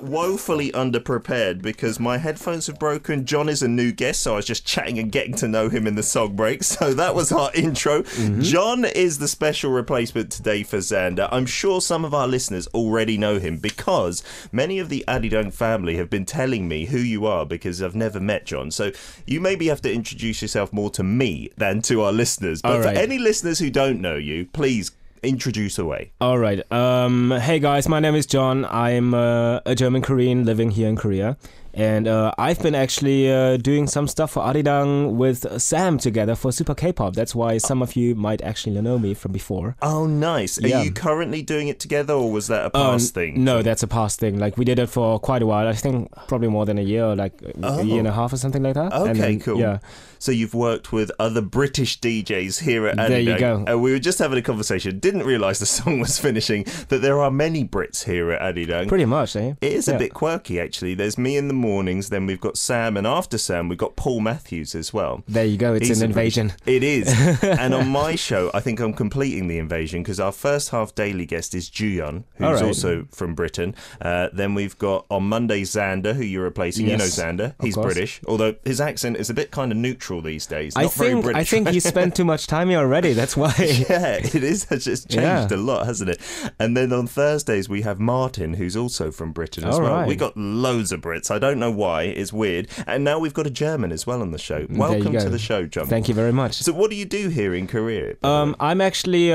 woefully underprepared because my headphones have broken. John is a new guest, so I was just chatting and getting to know him in the song break. So that was our intro. John is the special replacement today for Xander. I'm sure some of our listeners already know him because many of the Arirang family have been telling me who you are because I've never met John. So you maybe have to introduce yourself more to me than to our listeners. But for any listeners who don't know you, please introduce away. All right. Hey guys, my name is John. I'm a German Korean living here in Korea. And I've been actually doing some stuff for Arirang with Sam together for Super K-pop. That's why some of you might actually know me from before. Oh, nice. Are you currently doing it together, or was that a past thing? No, that's a past thing. Like, we did it for quite a while. I think probably more than a year, like a year and a half or something like that. Okay, and then, cool. Yeah. So you've worked with other British DJs here at Arirang. There you go. We were just having a conversation. Didn't realise the song was finishing, that there are many Brits here at Arirang. Pretty much, eh? It is a bit quirky, actually. There's me in the mornings, then we've got Sam, and after Sam, we've got Paul Matthews as well. There you go. It's an invasion. It is. And on my show, I think I'm completing the invasion because our first half daily guest is Juyeon, who's also from Britain. Then we've got on Monday Xander, who you're replacing. Yes, you know Xander. He's British, although his accent is a bit kind of neutral these days. I think you spent too much time here already. That's why. Yeah, it is. It's changed a lot, hasn't it? And then on Thursdays, we have Martin, who's also from Britain as well. Right. We got loads of Brits. I don't know why. It's weird. And now we've got a German as well on the show. Welcome to the show, John. Thank you very much. So what do you do here in Korea? I'm actually,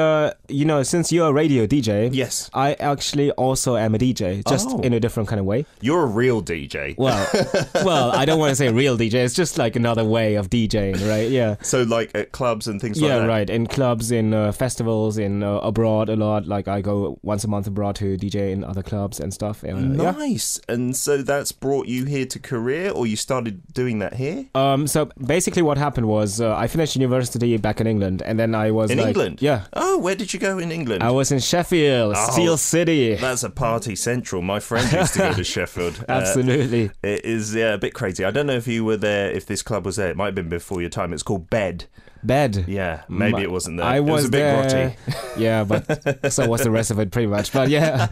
since you're a radio DJ, yes, I actually also am a DJ, just in a different kind of way. You're a real DJ. Well, I don't want to say real DJ. It's just like another way of DJing, right? Yeah. So like at clubs and things like that? Yeah, right. In clubs, in festivals, in abroad a lot. Like I go once a month abroad to DJ in other clubs and stuff. Nice. And so that's brought you here to Korea, or you started doing that here? So basically what happened was I finished university back in England, and then I was in England? Yeah. Oh, where did you go in England? I was in Sheffield, Steel City. That's a party central. My friend used to go to Sheffield. Absolutely. It is a bit crazy. I don't know if you were there, if this club was there. It might have been before your time. It's called Bed. Yeah, maybe it wasn't there. I was a bit grotty. Yeah, but so was the rest of it pretty much. But yeah,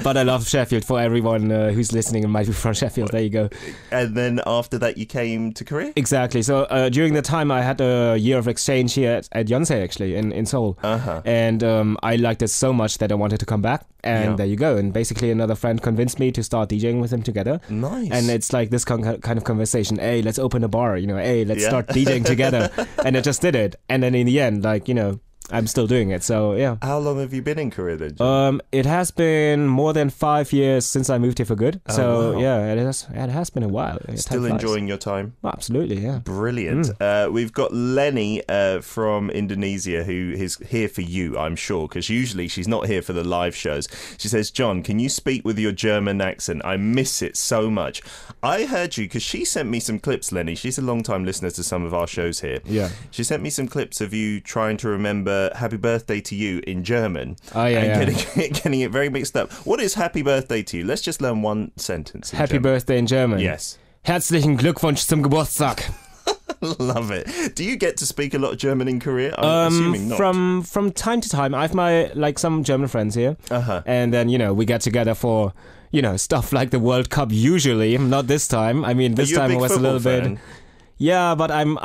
but I love Sheffield. For everyone who's listening and might be from Sheffield, there you go. And then after that, you came to Korea? Exactly. So during the time, I had a year of exchange here at Yonsei, actually, in Seoul. And I liked it so much that I wanted to come back. And there you go. And basically another friend convinced me to start DJing with him together. Nice. And it's like this kind of conversation. Hey, let's open a bar. Hey, let's start DJing together. And I just did it. And then in the end, I'm still doing it. So, yeah. How long have you been in Korea then, John? It has been more than 5 years since I moved here for good. So, wow. yeah, it has been a while. Still enjoying your time? Oh, absolutely, yeah. Brilliant. We've got Lenny from Indonesia who is here for you, I'm sure, because usually she's not here for the live shows. She says, John, can you speak with your German accent? I miss it so much. I heard you, because she sent me some clips, Lenny. She's a long-time listener to some of our shows here. Yeah. She sent me some clips of you trying to remember Happy Birthday to You in German. Oh, yeah, and getting it very mixed up. What is Happy Birthday to You? Let's just learn one sentence in Happy German. Birthday in German. Yes. Herzlichen Glückwunsch zum Geburtstag. Love it. Do you get to speak a lot of German in Korea? I'm assuming not. From time to time. I've some German friends here. And then, we get together for, stuff like the World Cup usually. Not this time. I mean, this time it was a little bit... Yeah, but I'm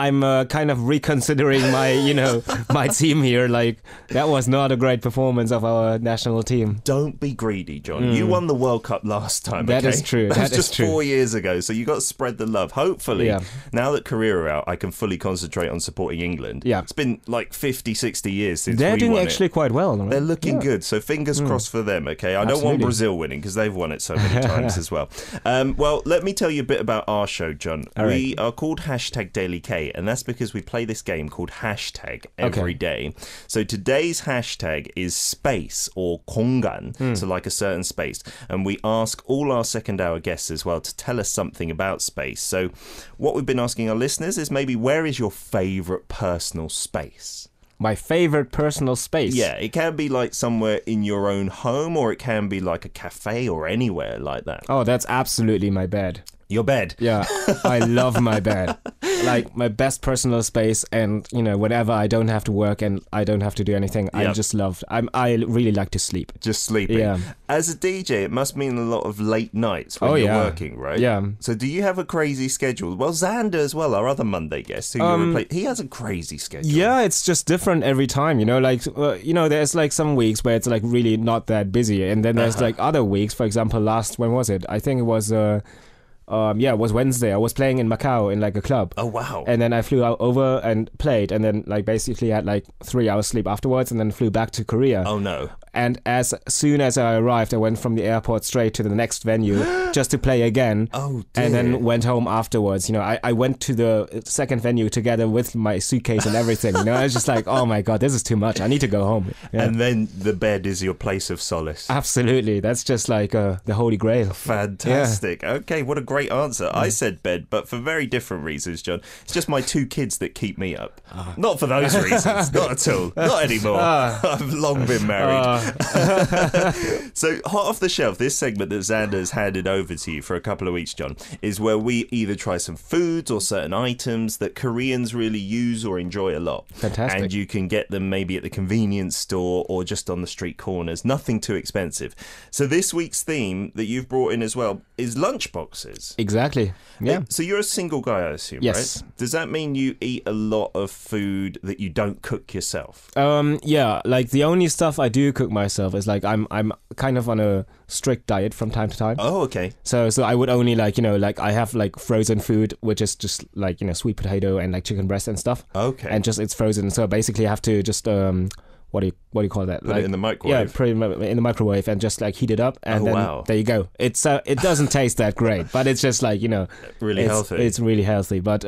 kind of reconsidering my my team here. Like, that was not a great performance of our national team. Don't be greedy, John. You won the World Cup last time. That is true. That was just 4 years ago. So you got to spread the love. Hopefully, now that Korea are out, I can fully concentrate on supporting England. Yeah, it's been like 50, 60 years since they're we doing won actually quite well. Right? They're looking good. So fingers crossed for them. Okay, I don't want Brazil winning because they've won it so many times as well. Well, let me tell you a bit about our show, John. We are called #DailyK. And that's because we play this game called Hashtag every day. So today's hashtag is space or kongan, so like a certain space. And we ask all our second hour guests as well to tell us something about space. So what we've been asking our listeners is maybe where is your favourite personal space? My favorite personal space? Yeah, it can be like somewhere in your own home, or it can be like a cafe or anywhere like that. Oh, that's absolutely my bed. Your bed? Yeah, I love my bed. like my best personal space, and whenever I don't have to work and I don't have to do anything, I just love. I really like to sleep. Just sleeping. Yeah. As a DJ, it must mean a lot of late nights when you're working, right? Yeah. So do you have a crazy schedule? Well, Xander as well, our other Monday guest, who you replace, he has a crazy schedule. Yeah, it's just different every time. There's like some weeks where it's like really not that busy, and then there's like other weeks. For example, when was it? I think it was. It was Wednesday. I was playing in Macau in like a club. Oh, wow. And then I flew out over and played, and then like basically had like 3 hours sleep afterwards, and then flew back to Korea. Oh, no. And as soon as I arrived, I went from the airport straight to the next venue just to play again. Oh, dear. And then went home afterwards. I went to the second venue together with my suitcase and everything. I was just like, oh my God, this is too much. I need to go home. Yeah. And then the bed is your place of solace. Absolutely. That's just like the holy grail. Fantastic. Yeah. Okay, what a great answer. I said bed, but for very different reasons, John. It's just my 2 kids that keep me up. Not for those reasons. Not at all. Not anymore. I've long been married. So, hot off the shelf, this segment that Xander's handed over to you for a couple of weeks, John, is where we either try some foods or certain items that Koreans really use or enjoy a lot. Fantastic. And you can get them maybe at the convenience store or just on the street corners. Nothing too expensive. So this week's theme that you've brought in as well is lunchboxes. Exactly. Yeah. So you're a single guy, I assume, yes. right? Does that mean you eat a lot of food that you don't cook yourself? Yeah, like the only stuff I do cook myself is like I'm kind of on a strict diet from time to time. Oh, okay. So I would only like I have like frozen food, which is just like sweet potato and like chicken breast and stuff. Okay. And just it's frozen, so basically I have to just what do you call that? Put it in the microwave. Yeah, pretty much in the microwave and just like heat it up, and then there you go. It's it doesn't taste that great, but it's just like really healthy. It's really healthy, but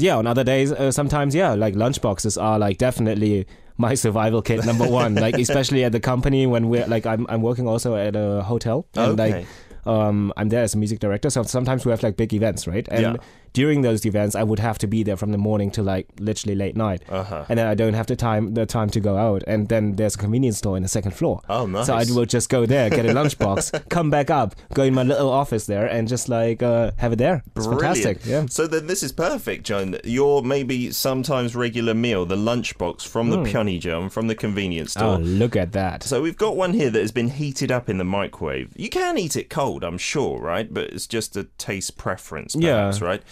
yeah, on other days sometimes like lunchboxes are like definitely my survival kit number one. Like especially at the company when we're like I'm working also at a hotel, and like I'm there as a music director, so sometimes we have like big events, right? And during those events, I would have to be there from the morning to like literally late night, and then I don't have the time to go out. And then there's a convenience store in the second floor. Oh, nice! So I will just go there, get a lunchbox, come back up, go in my little office there, and just like have it there. It's fantastic. Yeah. So then this is perfect, John. Your maybe sometimes regular meal, the lunchbox from the Pyeongjeon, from the convenience store. Oh, look at that! So we've got one here that has been heated up in the microwave. You can eat it cold, I'm sure, right? But it's just a taste preference, perhaps, right?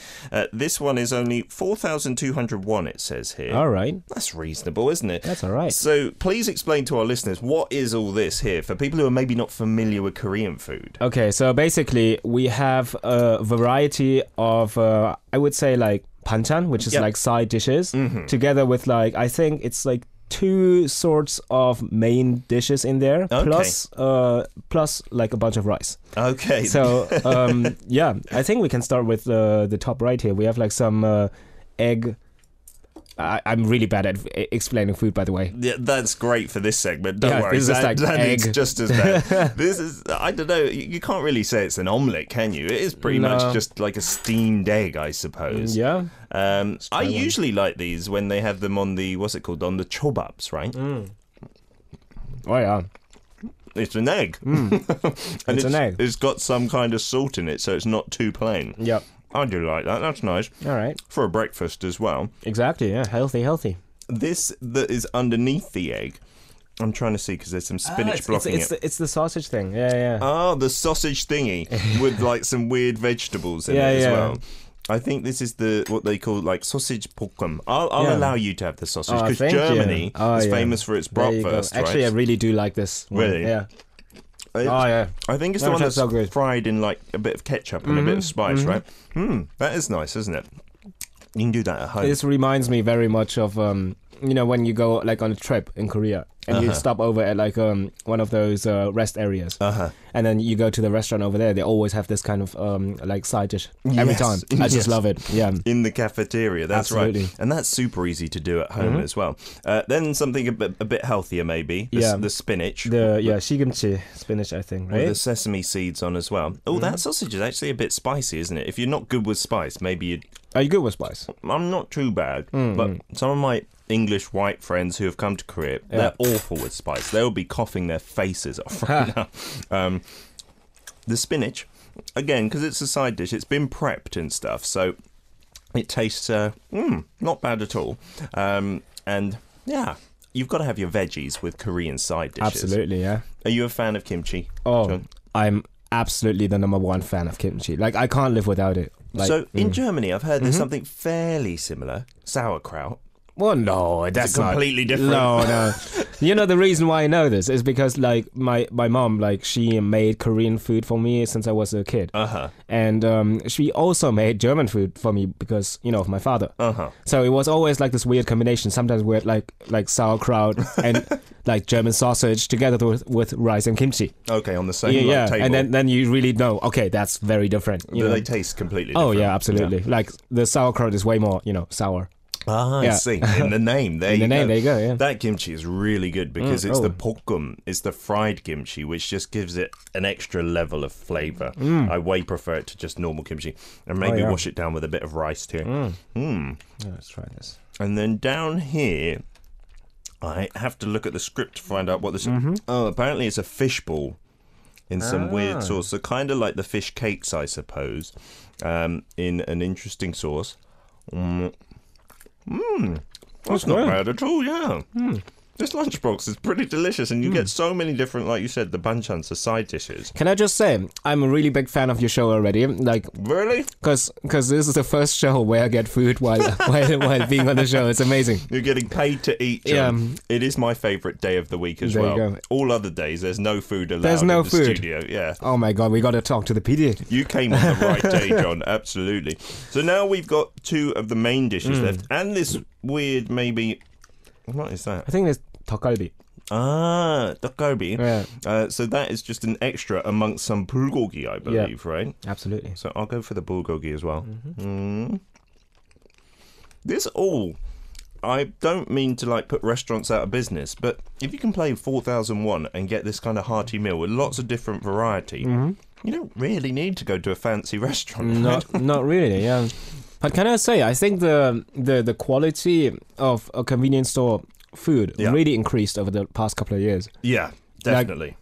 This one is only 4,200 won, it says here. All right. That's reasonable, isn't it? That's all right. So please explain to our listeners, what is all this here for people who are maybe not familiar with Korean food? Okay, so basically we have a variety of, I would say like banchan, which is like side dishes, together with like, I think it's like 2 sorts of main dishes in there, plus like a bunch of rice. Okay. So I think we can start with the top right here. We have like some egg. I'm really bad at explaining food, by the way. Yeah, that's great for this segment. Don't worry. This is like egg. Just as bad. This is, I don't know, you can't really say it's an omelette, can you? It is pretty much just like a steamed egg, I suppose. Yeah. I usually like these when they have them on the, what's it called, on the chobabs, right? Oh, yeah. It's an egg. And it's an egg. It's got some kind of salt in it, so it's not too plain. Yep. I do like that. That's nice. All right. For a breakfast as well. Exactly, yeah. Healthy. This that is underneath the egg, I'm trying to see because there's some spinach blocking it. It's the sausage thing. Yeah. Oh, the sausage thingy with like some weird vegetables in it as well. I think this is what they call like sausage 볶음. I'll allow you to have the sausage because Germany is famous for its bratwurst. Actually, I really do like this one. Really? Yeah. I think it's the one that's so good. fried in like a bit of ketchup and a bit of spice, right? That is nice, isn't it? You can do that at home. This reminds me very much of when you go like on a trip in Korea and you stop over at like one of those rest areas, and then you go to the restaurant over there. They always have this kind of like side dish every time. I just love it. Yeah, in the cafeteria. That's absolutely right, and that's super easy to do at home as well. Then something a bit healthier, maybe. The spinach. 시금치 spinach, I think, right? With the sesame seeds on as well. Oh, that sausage is actually a bit spicy, isn't it? If you're not good with spice, maybe you'd. Are you good with spice? I'm not too bad, but some of my English white friends who have come to Korea, they're awful with spice. They'll be coughing their faces off right now. The spinach, again, because it's a side dish, it's been prepped and stuff, so It tastes not bad at all. And yeah, you've got to have your veggies with Korean side dishes. Absolutely, yeah. Are you a fan of kimchi? Oh, John? I'm absolutely the #1 fan of kimchi. Like, I can't live without it. Like, so in Germany, I've heard there's something fairly similar, sauerkraut. Well, no, that's completely different. No. You know, the reason why I know this is because, like, my mom, like, she made Korean food for me since I was a kid. And she also made German food for me because, you know, of my father. So it was always like this weird combination. Sometimes we had like sauerkraut and like German sausage together with rice and kimchi. Okay, on the same table. And then you really know, okay, that's very different. They taste completely different. Oh, yeah, absolutely. Yeah. Like, the sauerkraut is way more, you know, sour. I see. In the name, there you go. Yeah. That kimchi is really good because it's the pokkum, it's the fried kimchi, which just gives it an extra level of flavour. I way prefer it to just normal kimchi, and maybe wash it down with a bit of rice too. Yeah, let's try this. And then down here, I have to look at the script to find out what this is. Oh, apparently it's a fish ball in some weird sauce, so kind of like the fish cakes, I suppose, in an interesting sauce. That's not bad at all, yeah. This lunchbox is pretty delicious, and you get so many different, like you said, the banchans, the side dishes. Can I just say, I'm a really big fan of your show already. Like, really? Because this is the first show where I get food while being on the show. It's amazing. You're getting paid to eat, John. It is my favourite day of the week as well. You go. All other days, there's no food allowed in the studio. Yeah. Oh my God, we got to talk to the PD. You came on the right day, John. Absolutely. So now we've got 2 of the main dishes left, and this weird maybe... What is that? I think it's tteokgalbi. Tteokgalbi. Yeah. So that is just an extra amongst some bulgogi, I believe, right? Absolutely. So I'll go for the bulgogi as well. This all... I don't mean to like put restaurants out of business, but if you can play 4001 and get this kind of hearty meal with lots of different variety, you don't really need to go to a fancy restaurant. Not really, yeah. But can I say, I think the quality of a convenience store food really increased over the past couple of years. Yeah, definitely.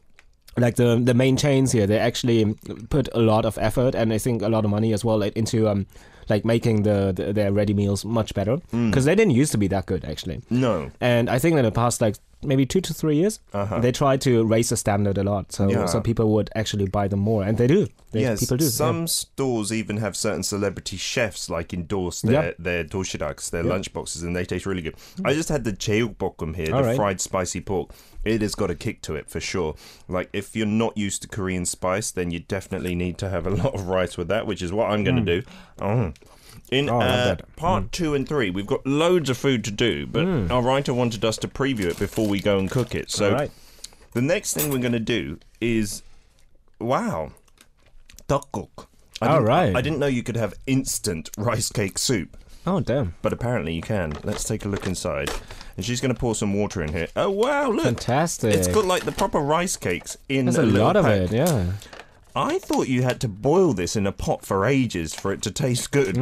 Like the main chains here, they actually put a lot of effort and I think a lot of money as well into like making their ready meals much better, because they didn't used to be that good actually. No. And I think in the past like maybe 2 to 3 years, they tried to raise the standard a lot, so people would actually buy them more, and they do. People do. Some stores even have certain celebrity chefs like endorse their doshiraks, their lunchboxes, and they taste really good. I just had the cheukbokkum here, the fried spicy pork. It has got a kick to it for sure. Like, if you're not used to Korean spice, then you definitely need to have a lot of rice with that, which is what I'm going to do. In part 2 and 3, we've got loads of food to do, but our writer wanted us to preview it before we go and cook it. So the next thing we're going to do is, tteokguk. I didn't know you could have instant rice cake soup. Oh, damn. But apparently you can. Let's take a look inside. And she's going to pour some water in here. Oh, wow, look. Fantastic. It's got like the proper rice cakes in There's a lot of it, yeah. I thought you had to boil this in a pot for ages for it to taste good.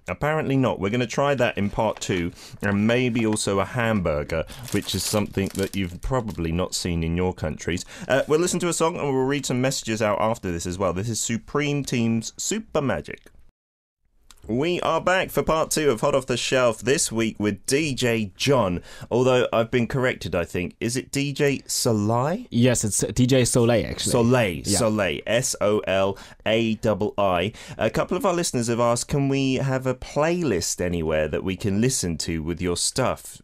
Apparently not. We're going to try that in part 2, and maybe also a hamburger, which is something that you've probably not seen in your countries. We'll listen to a song and we'll read some messages out after this as well. This is Supreme Team's Super Magic. We are back for part 2 of Hot Off the Shelf this week with DJ John. Although I've been corrected, I think. Is it DJ Soleil? Yes, it's DJ Soleil, actually. Soleil. S-O-L-A-I-I. A couple of our listeners have asked, can we have a playlist anywhere that we can listen to with your stuff,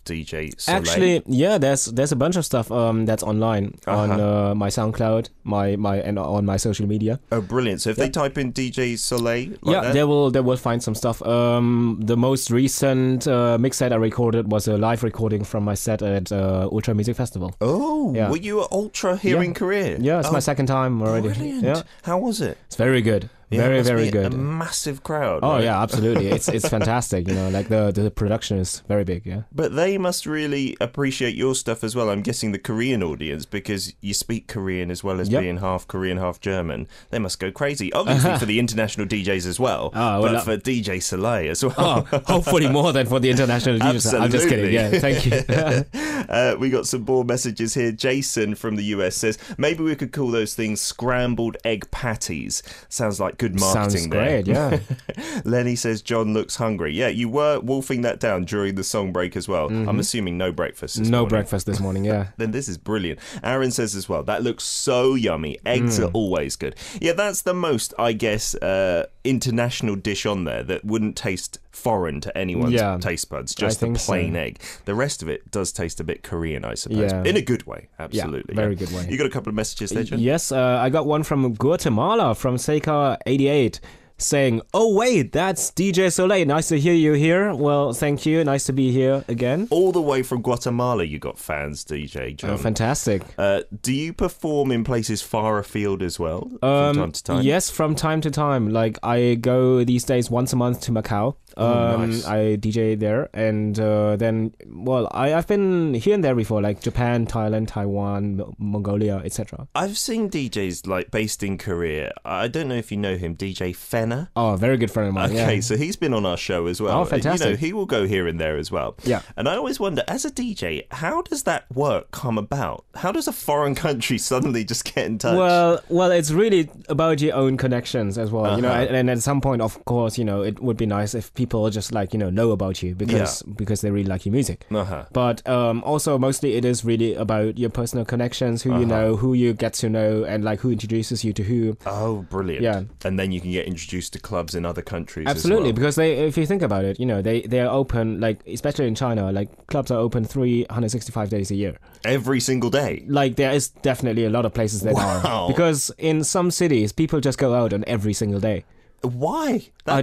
DJ Soleil? Actually, yeah, there's a bunch of stuff that's online on my SoundCloud, and on my social media. Oh, brilliant! So if they type in DJ Soleil, they will find some stuff. The most recent mix set I recorded was a live recording from my set at Ultra Music Festival. Oh, were you at Ultra here in Korea? Yeah, it's my second time already. Brilliant. Yeah. How was it? It's very good. Very, very good. A massive crowd. Oh, right? yeah, absolutely. It's fantastic. You know, like the production is very big. Yeah. But they must really appreciate your stuff as well. I'm guessing the Korean audience, because you speak Korean as well as being half Korean, half German. They must go crazy. Obviously for the international DJs as well, but for DJ Soleil as well. Oh, hopefully more than for the international DJs. Absolutely. I'm just kidding. Yeah, thank you. We got some more messages here. Jason from the US says, maybe we could call those things scrambled egg patties. Sounds like Good marketing. Sounds great, yeah. Lenny says John looks hungry. Yeah, you were wolfing that down during the song break as well. I'm assuming no breakfast this morning. No breakfast this morning, yeah. Then this is brilliant. Aaron says as well, that looks so yummy. Eggs are always good. Yeah, that's the most, I guess, international dish on there that wouldn't taste foreign to anyone's taste buds. Just the plain egg. The rest of it does taste a bit Korean, I suppose. In a good way, absolutely. Very good way. You got a couple of messages there, John? Yes, I got one from Guatemala, from Seika88. Saying, oh wait, that's DJ Soleil. Nice to hear you here. Well, thank you. Nice to be here again. All the way from Guatemala, you got fans, DJ John. Oh, fantastic. Do you perform in places far afield as well, from time to time? Yes, from time to time. Like, I go these days once a month to Macau. Nice. I DJ there, and then, well, I've been here and there before, like Japan, Thailand, Taiwan, Mongolia, etc. I've seen DJs like based in Korea. I don't know if you know him, DJ Fenner. Oh, very good friend of mine. Okay, so he's been on our show as well. Oh, fantastic. You know, he will go here and there as well. Yeah. And I always wonder, as a DJ, how does that work come about? How does a foreign country suddenly just get in touch? Well, it's really about your own connections as well, you know. And at some point, of course, you know, it would be nice if people just like, you know about you because they really like your music. But also mostly it is really about your personal connections, who you know, who you get to know, and like who introduces you to who. Oh, brilliant. Yeah. And then you can get introduced to clubs in other countries absolutely as well. Because if you think about it, you know, they are open, like especially in China, like clubs are open 365 days a year, every single day. Like there is definitely a lot of places that are, because in some cities people just go out on every single day. Why? I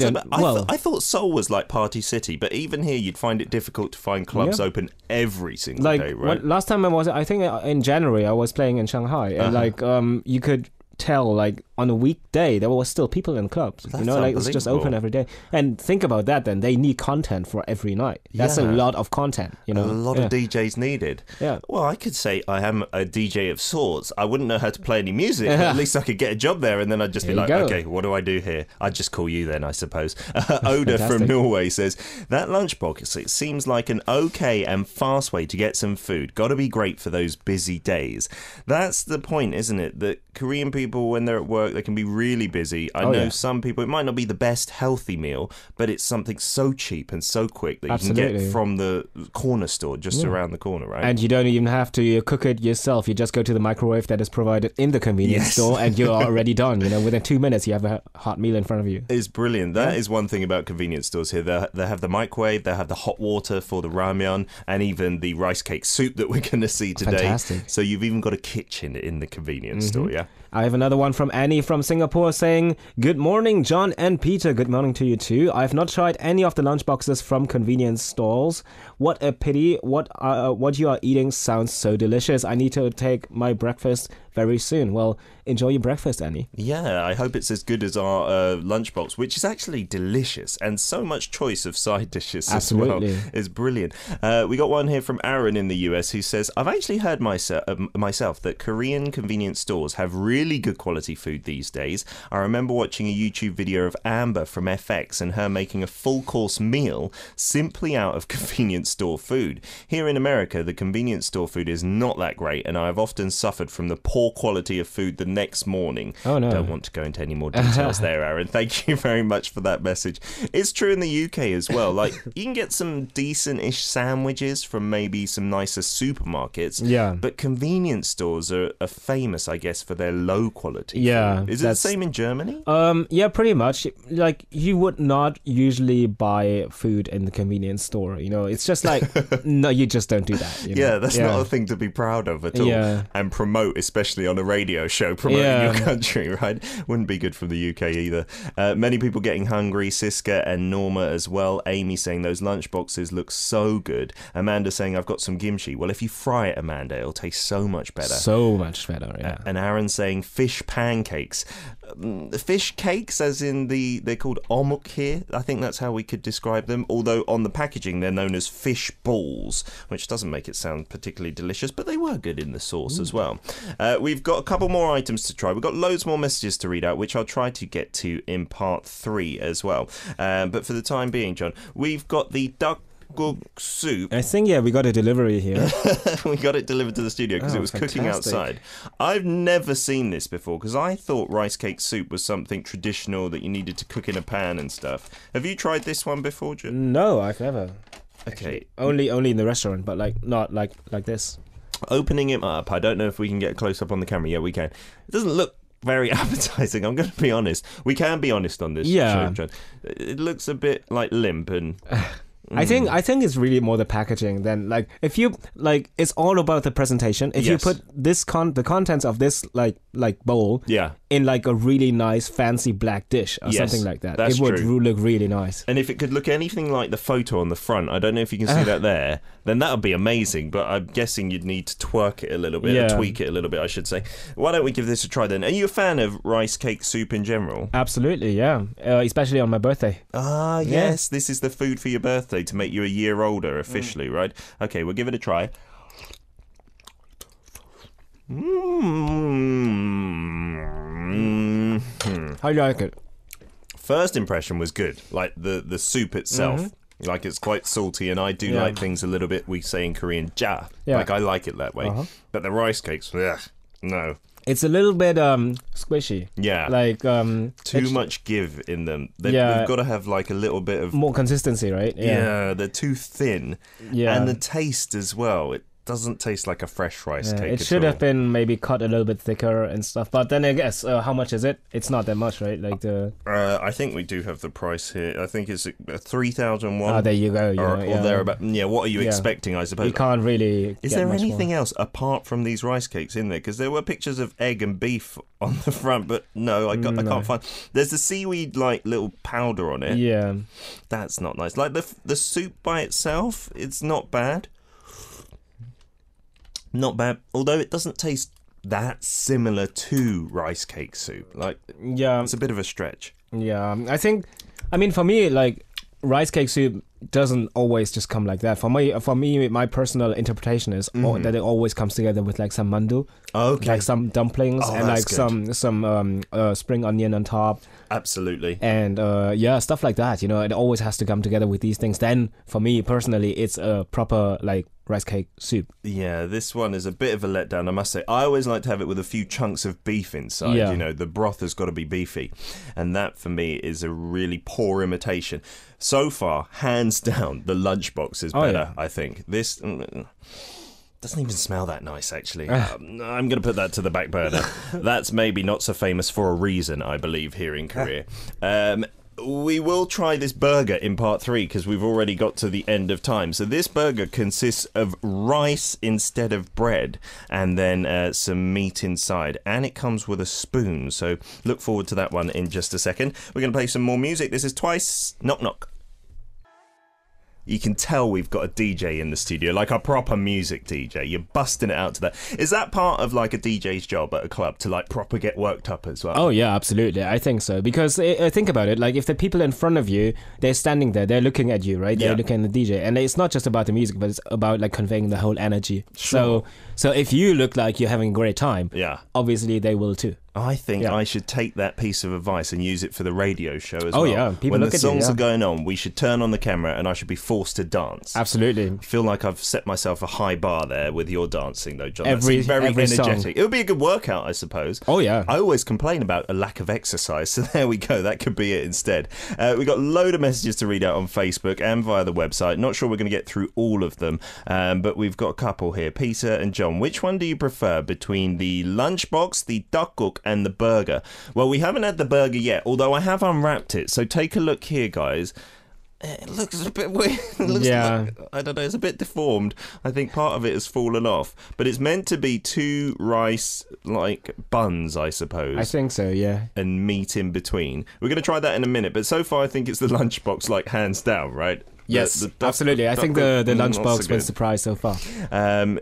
thought Seoul was like Party City, but even here you'd find it difficult to find clubs open every single day, right? Last time I think in January, I was playing in Shanghai, and you could tell, like, on a weekday there was still people in clubs. That's, you know, like it's just open every day. And think about that, then they need content for every night. That's a lot of content, you know. A lot of DJs needed. Yeah. Well, I could say I am a DJ of sorts. I wouldn't know how to play any music, but at least I could get a job there, and then I'd just be like, okay, what do I do here? I'd just call you then, I suppose. Oda from Norway says, that lunchbox, it seems like an okay and fast way to get some food. Got to be great for those busy days. That's the point, isn't it? That Korean people, when they're at work, they can be really busy. I know some people, it might not be the best healthy meal, but it's something so cheap and so quick that you can get from the corner store just around the corner, right? And you don't even have to cook it yourself. You just go to the microwave that is provided in the convenience store, and you're already done. You know, within 2 minutes, you have a hot meal in front of you. It's brilliant. That is one thing about convenience stores here. They have the microwave, they have the hot water for the ramyeon, and even the rice cake soup that we're going to see today. Fantastic. So you've even got a kitchen in the convenience store, yeah? I have another one from Annie from Singapore saying, good morning, John and Peter. Good morning to you too. I have not tried any of the lunchboxes from convenience stalls. What a pity. What you are eating sounds so delicious. I need to take my breakfast very soon. Well, enjoy your breakfast, Annie. Yeah, I hope it's as good as our lunchbox, which is actually delicious, and so much choice of side dishes as well. It's brilliant. We got one here from Aaron in the US who says, I've actually heard myself that Korean convenience stores have really good quality food these days. I remember watching a YouTube video of Amber from FX and her making a full course meal simply out of convenience store food. Here in America, the convenience store food is not that great, and I've often suffered from the poor quality of food the next morning. Oh, no. Don't want to go into any more details there, Aaron. Thank you very much for that message. It's true in the UK as well. Like, you can get some decent-ish sandwiches from maybe some nicer supermarkets. Yeah. But convenience stores are famous, I guess, for their low quality food. Is it the same in Germany? Yeah, pretty much. Like, you would not usually buy food in the convenience store. You know, it's just like, no, you just don't do that. You know? Yeah, that's not a thing to be proud of at all. And promote, especially on a radio show, promoting your country, right? Wouldn't be good from the UK either. Many people getting hungry. Siska and Norma as well. Amy saying those lunch boxes look so good. Amanda saying, I've got some kimchi. Well, if you fry it, Amanda, it'll taste so much better. So much better, yeah. And Aaron saying fish pancakes. Fish cakes, as in they're called omuk here. I think that's how we could describe them. Although on the packaging they're known as fish balls, which doesn't make it sound particularly delicious, but they were good in the sauce as well. We've got a couple more items to try. We've got loads more messages to read out, which I'll try to get to in part 3 as well. But for the time being, John, we've got the duck dakguk soup. I think, yeah, we got a delivery here. We got it delivered to the studio because it was cooking outside. I've never seen this before because I thought rice cake soup was something traditional that you needed to cook in a pan and stuff. Have you tried this one before, Jun? No, I've never. Okay. Only in the restaurant, but like not like this. Opening it up, I don't know if we can get a close up on the camera. Yeah, we can. It doesn't look very appetizing, I'm going to be honest. We can be honest on this show, John. It looks a bit like limp and... I think it's really more the packaging than like if you like it's all about the presentation. If you put this the contents of this like bowl in like a really nice fancy black dish or something like that, it would look really nice. And if it could look anything like the photo on the front, I don't know if you can see that there, then that would be amazing. But I'm guessing you'd need to twerk it a little bit, or tweak it a little bit, I should say. Why don't we give this a try then? Are you a fan of rice cake soup in general? Absolutely, yeah. Especially on my birthday. Ah, yes. This is the food for your birthday to make you a year older officially, right? Okay, we'll give it a try. How do you like it? First impression was good. Like the soup itself. Like it's quite salty, and I do like things a little bit, we say in Korean, ja. Like I like it that way. But the rice cakes, no. It's a little bit squishy. Yeah. Like too much give in them. They've got to have like a little bit of more consistency, right? Yeah, they're too thin. Yeah. And the taste as well. It doesn't taste like a fresh rice cake. It should have been maybe cut a little bit thicker and stuff. But then I guess how much is it? It's not that much, right? Like I think we do have the price here. I think it's 3,000 won. Oh, there you go. Or thereabout. Yeah, what are you expecting, I suppose? You can't really. Is there anything else apart from these rice cakes in there? Because there were pictures of egg and beef on the front, but no, I can't find. There's the seaweed like little powder on it. Yeah, that's not nice. Like the soup by itself, it's not bad. Not bad, although it doesn't taste that similar to rice cake soup. Like, it's a bit of a stretch. Yeah, I mean, for me, like, rice cake soup doesn't always just come like that. For me, my personal interpretation is that it always comes together with like some mandu, like some dumplings and like good. some spring onion on top. Absolutely. And stuff like that. You know, it always has to come together with these things. Then, for me personally, it's a proper like rice cake soup. Yeah, this one is a bit of a letdown, I must say. I always like to have it with a few chunks of beef inside. Yeah. You know, the broth has got to be beefy. And that, for me, is a really poor imitation. So far, hands down, the lunchbox is better, I think. This doesn't even smell that nice, actually. I'm going to put that to the back burner. That's maybe not so famous for a reason, I believe, here in Korea. We will try this burger in part 3 because we've already got to the end of time. So this burger consists of rice instead of bread and then some meat inside. And it comes with a spoon. So look forward to that one in just a second. We're going to play some more music. This is Twice. Knock Knock. You can tell we've got a DJ in the studio, like a proper music DJ. You're busting it out to that. Is that part of like a DJ's job at a club to like proper get worked up as well? Oh yeah, absolutely. I think so. Because think about it, like if the people in front of you, they're standing there, they're looking at you, right? They're looking at the DJ. And it's not just about the music, but it's about like conveying the whole energy. Sure. So if you look like you're having a great time, obviously they will too. I think I should take that piece of advice and use it for the radio show as well. Oh yeah, people when look the at songs are going on, we should turn on the camera and I should be forced to dance. Absolutely. I feel like I've set myself a high bar there with your dancing, though, John. Every energetic. Song. It would be a good workout, I suppose. Oh yeah. I always complain about a lack of exercise, so there we go. That could be it instead. We got a load of messages to read out on Facebook and via the website. Not sure we're going to get through all of them, but we've got a couple here. Peter and John, which one do you prefer between the lunchbox, the dakguk, and the burger? Well, we haven't had the burger yet, although I have unwrapped it. So take a look here, guys. It looks a bit weird. It looks like, I don't know, it's a bit deformed. I think part of it has fallen off. But it's meant to be 2 rice, like, buns, I suppose. I think so, yeah. And meat in between. We're going to try that in a minute. But so far, I think it's the lunchbox, like, hands down, right? Yes, absolutely. I think the lunchbox wins the prize so far.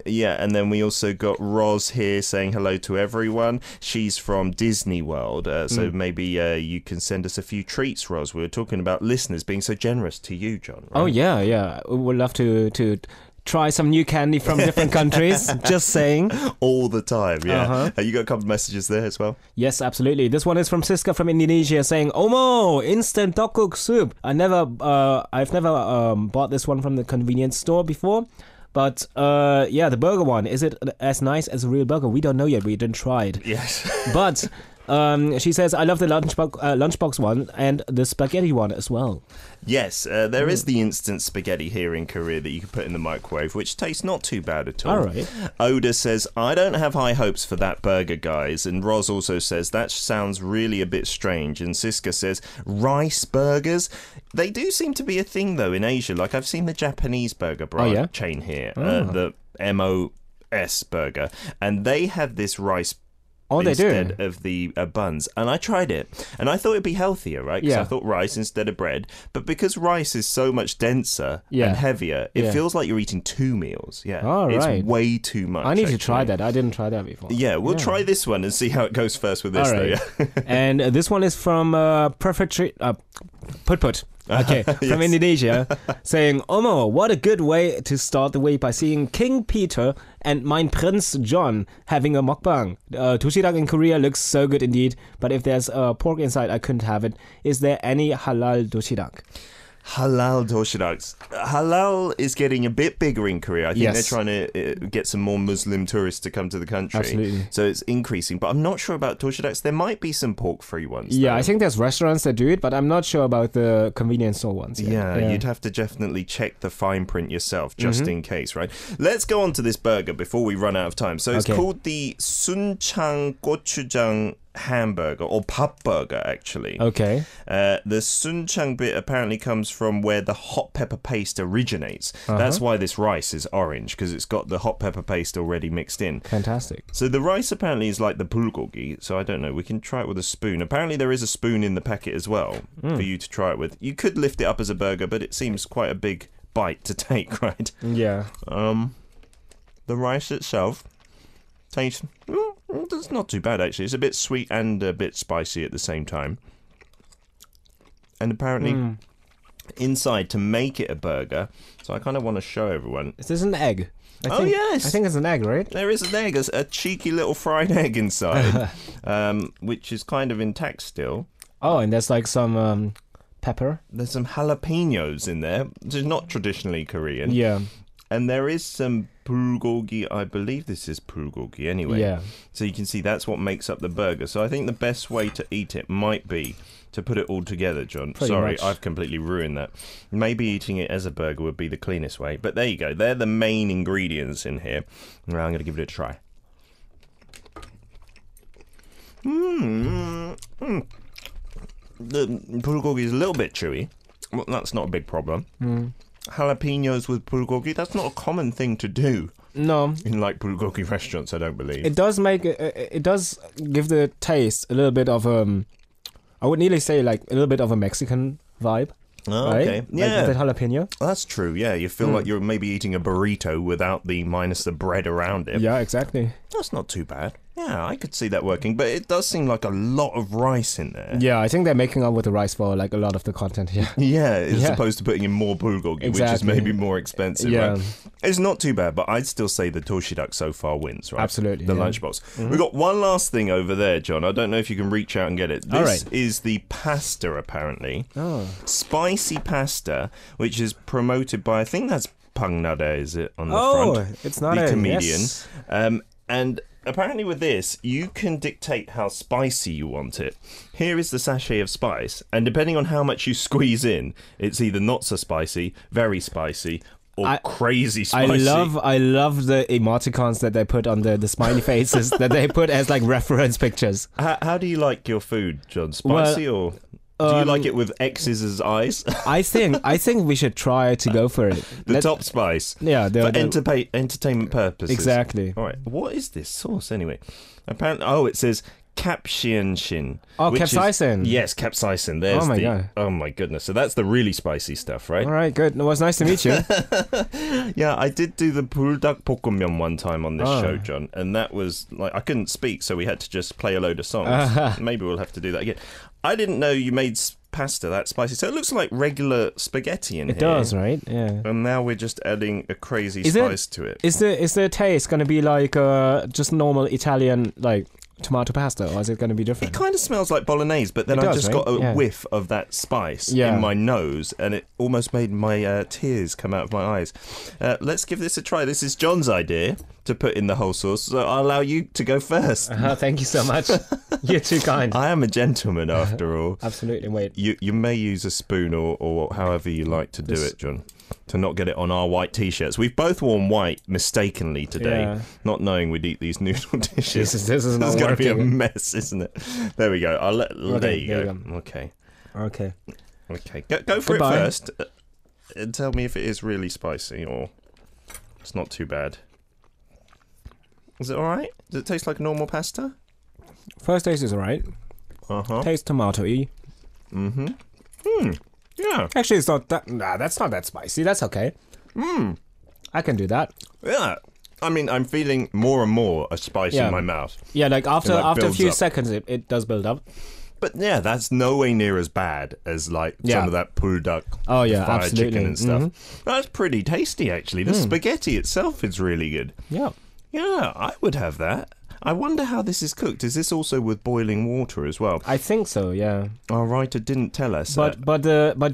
Yeah, and then we also got Roz here saying hello to everyone. She's from Disney World, so maybe you can send us a few treats, Roz. We were talking about listeners being so generous to you, John. Right? Oh, yeah. We would love to try some new candy from different countries. Just saying. All the time, yeah. You got a couple of messages there as well? Yes, absolutely. This one is from Siska from Indonesia saying, Omo, instant tteokguk soup. I've never bought this one from the convenience store before. But, the burger one, is it as nice as a real burger? We don't know yet. We didn't try it. Yes. But she says, I love the lunchbox one and the spaghetti one as well. Yes, there is the instant spaghetti here in Korea that you can put in the microwave, which tastes not too bad at all. All right. Oda says, I don't have high hopes for that burger, guys. And Roz also says, that sounds really a bit strange. And Siska says, rice burgers? They do seem to be a thing, though, in Asia. Like, I've seen the Japanese burger chain here, the MOS burger. And they have this rice instead of the buns, and I tried it and I thought it'd be healthier, right? Because I thought rice instead of bread, but because rice is so much denser and heavier, it feels like you're eating 2 meals. It's way too much. I need to try that. I didn't try that before. We'll try this one and see how it goes first with this. Though. And this one is from Perfect Put. Okay, from Indonesia, saying, Omo, what a good way to start the week by seeing King Peter and Mein Prince John having a mukbang. Doshirak in Korea looks so good indeed, but if there's pork inside, I couldn't have it. Is there any halal doshirak? Halal doshiraks. Halal is getting a bit bigger in Korea. I think they're trying to get some more Muslim tourists to come to the country. Absolutely. So it's increasing. But I'm not sure about doshiraks. There might be some pork-free ones. Yeah, though. I think there's restaurants that do it, but I'm not sure about the convenience store ones. Yeah, you'd have to definitely check the fine print yourself, just in case, right? Let's go on to this burger before we run out of time. So it's called the Sunchang Gochujang hamburger, or pub burger, actually. Okay. The sunchang bit apparently comes from where the hot pepper paste originates. That's why this rice is orange, because it's got the hot pepper paste already mixed in. Fantastic. So the rice apparently is like the bulgogi, so I don't know. We can try it with a spoon. Apparently there is a spoon in the packet as well for you to try it with. You could lift it up as a burger, but it seems quite a big bite to take, right? Yeah. The rice itself tastes... it's not too bad, actually. It's a bit sweet and a bit spicy at the same time. And apparently, inside, to make it a burger, so I kind of want to show everyone. Is this an egg? Yes! I think it's an egg, right? There is an egg, a cheeky little fried egg inside, which is kind of intact still. Oh, and there's like some pepper. There's some jalapenos in there, which is not traditionally Korean. Yeah. And there is some bulgogi. I believe this is bulgogi anyway. Yeah. So you can see that's what makes up the burger. So I think the best way to eat it might be to put it all together, John. Pretty much. I've completely ruined that. Maybe eating it as a burger would be the cleanest way. But there you go. They're the main ingredients in here. Now I'm going to give it a try. The bulgogi is a little bit chewy. Well, that's not a big problem. Jalapenos with bulgogi, that's not a common thing to do. No. In like bulgogi restaurants, I don't believe. It does make it does give the taste a little bit of I would nearly say like a little bit of a Mexican vibe. Oh, right? okay. Yeah. Like the jalapeno. That's true, yeah. You feel like you're maybe eating a burrito without the minus the bread around it. Yeah, exactly. That's not too bad. Yeah, I could see that working, but it does seem like a lot of rice in there. Yeah, I think they're making up with the rice for like a lot of the content here. Yeah, as opposed to putting in more bulgogi, which is maybe more expensive. Yeah. Right? It's not too bad, but I'd still say the toshirak so far wins, right? Absolutely. The lunchbox. We've got one last thing over there, John. I don't know if you can reach out and get it. This is the pasta, apparently. Oh. Spicy pasta, which is promoted by, I think that's Pangnada, is it, on the front? Oh, it's not the a comedian. Yes. And apparently with this, you can dictate how spicy you want it. Here is the sachet of spice, and depending on how much you squeeze in, it's either not so spicy, very spicy, or crazy spicy. I love the emoticons that they put on the smiley faces that they put as like reference pictures. How do you like your food, John? Spicy or... Do you like it with X's as eyes? I think we should try to go for it. Top spice. Yeah, for entertainment purposes. Exactly. All right. What is this sauce anyway? Apparently, it says capsaicin. Oh, capsaicin. Yes, capsaicin. There's God. Oh my goodness. So that's the really spicy stuff, right? All right, good. It was nice to meet you. Yeah, I did do the buldak pokmyeon one time on this show, John, and that was like I couldn't speak, so we had to just play a load of songs. Maybe we'll have to do that again. I didn't know you made pasta that spicy. So it looks like regular spaghetti in here. It does, right? Yeah. And now we're just adding a crazy spice to it. Is the taste going to be like just normal Italian like tomato pasta, or is it going to be different? It kind of smells like bolognese, but then I just got a whiff of that spice in my nose, and it almost made my tears come out of my eyes. Let's give this a try. This is John's idea to put in the whole sauce, so I'll allow you to go first. Thank you so much. You're too kind. I am a gentleman, after all. Absolutely. Wait. You may use a spoon or however you like to do it, John, to not get it on our white T-shirts. We've both worn white mistakenly today, not knowing we'd eat these noodle dishes. This is not going to be a mess, isn't it? There we go. There you go. Okay. Go for it first, and tell me if it is really spicy or it's not too bad. Is it all right? Does it taste like normal pasta? First taste is all right. Taste tomato-y. Yeah. Actually, it's not that. Nah, that's not that spicy. That's okay. I can do that. Yeah. I mean, I'm feeling more and more a spice in my mouth. Yeah, like after a few seconds, it does build up. But yeah, that's no way near as bad as like some of that pulled duck, fried chicken and stuff. That's pretty tasty, actually. The spaghetti itself is really good. Yeah. Yeah, I would have that. I wonder how this is cooked. Is this also with boiling water as well? I think so. Yeah. Our writer didn't tell us. But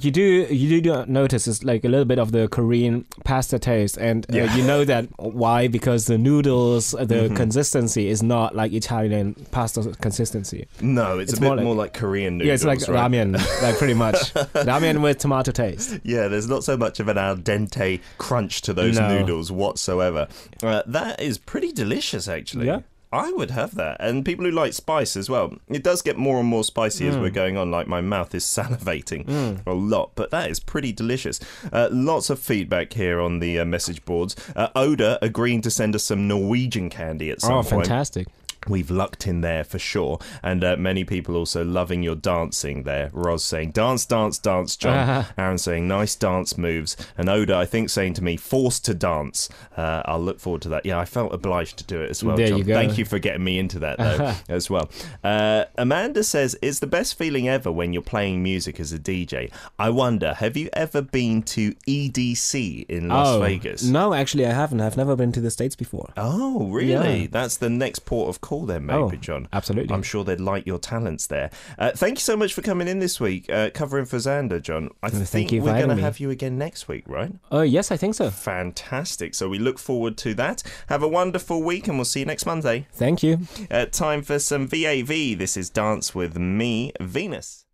you do notice it's like a little bit of the Korean pasta taste, and you know that why? Because the noodles, the consistency is not like Italian pasta consistency. No, it's a bit more like Korean noodles. Yeah, it's like ramen, like pretty much ramen with tomato taste. Yeah, there's not so much of an al dente crunch to those noodles whatsoever. That is pretty delicious, actually. Yeah. I would have that. And people who like spice as well. It does get more and more spicy as we're going on. Like, my mouth is salivating a lot. But that is pretty delicious. Lots of feedback here on the message boards. Oda agreeing to send us some Norwegian candy at some point. Oh, fantastic. We've lucked in there for sure. And many people also loving your dancing there. Roz saying, dance, dance, dance, John. Aaron saying, nice dance moves. And Oda, I think, saying to me, forced to dance. I'll look forward to that. Yeah, I felt obliged to do it as well, there John. You go. Thank you for getting me into that, though, as well. Amanda says, it's the best feeling ever when you're playing music as a DJ. I wonder, have you ever been to EDC in Las Vegas? No, actually, I haven't. I've never been to the States before. Oh, really? Yeah. That's the next port of call then, maybe, John. Absolutely. I'm sure they'd like your talents there. Thank you so much for coming in this week, covering for Xander, John. I think we're going to have you again next week, right? Yes, I think so. Fantastic. So we look forward to that. Have a wonderful week, and we'll see you next Monday. Thank you. Time for some VAV. This is Dance With Me, Venus.